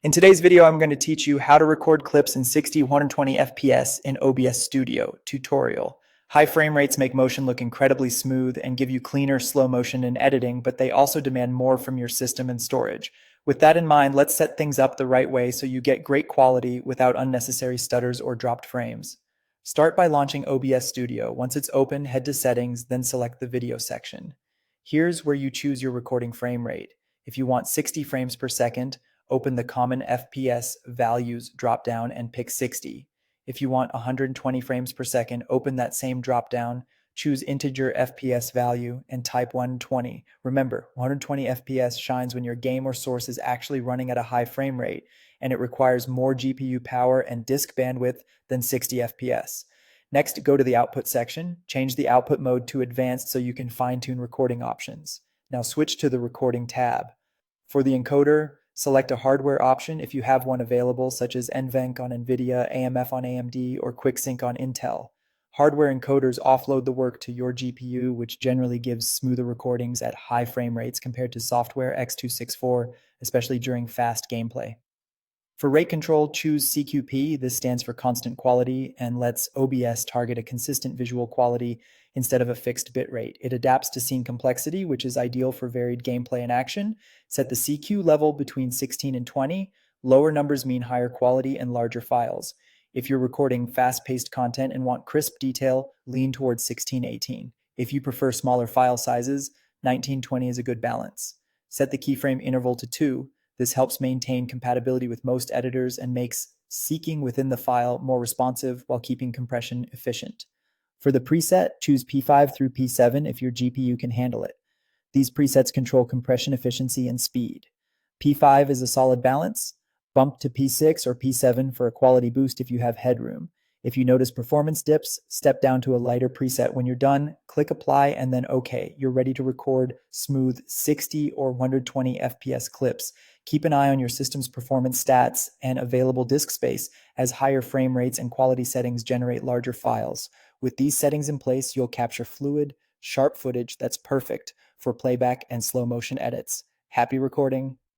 In today's video, I'm going to teach you how to record clips in 60 120 FPS in OBS Studio tutorial. High frame rates make motion look incredibly smooth and give you cleaner slow motion in editing, but they also demand more from your system and storage. With that in mind, let's set things up the right way so you get great quality without unnecessary stutters or dropped frames. Start by launching OBS Studio. Once it's open, head to Settings, then select the Video section. Here's where you choose your recording frame rate. If you want 60 frames per second, open the Common FPS Values dropdown and pick 60. If you want 120 frames per second, open that same dropdown, choose Integer FPS value, and type 120. Remember, 120 FPS shines when your game or source is actually running at a high frame rate, and it requires more GPU power and disk bandwidth than 60 FPS. Next, go to the output section, change the output mode to advanced so you can fine-tune recording options. Now switch to the recording tab. For the encoder, select a hardware option if you have one available, such as NVENC on NVIDIA, AMF on AMD, or QuickSync on Intel. Hardware encoders offload the work to your GPU, which generally gives smoother recordings at high frame rates compared to software x264, especially during fast gameplay. For rate control, choose CQP. This stands for constant quality and lets OBS target a consistent visual quality instead of a fixed bitrate. It adapts to scene complexity, which is ideal for varied gameplay and action. Set the CQ level between 16 and 20. Lower numbers mean higher quality and larger files. If you're recording fast-paced content and want crisp detail, lean towards 1618. If you prefer smaller file sizes, 1920 is a good balance. Set the keyframe interval to 2. This helps maintain compatibility with most editors and makes seeking within the file more responsive while keeping compression efficient. For the preset, choose P5 through P7 if your GPU can handle it. These presets control compression efficiency and speed. P5 is a solid balance. Bump to P6 or P7 for a quality boost if you have headroom. If you notice performance dips, step down to a lighter preset. When you're done, click apply and then OK. You're ready to record smooth 60 or 120 FPS clips. Keep an eye on your system's performance stats and available disk space, as higher frame rates and quality settings generate larger files. With these settings in place, you'll capture fluid, sharp footage that's perfect for playback and slow motion edits. Happy recording!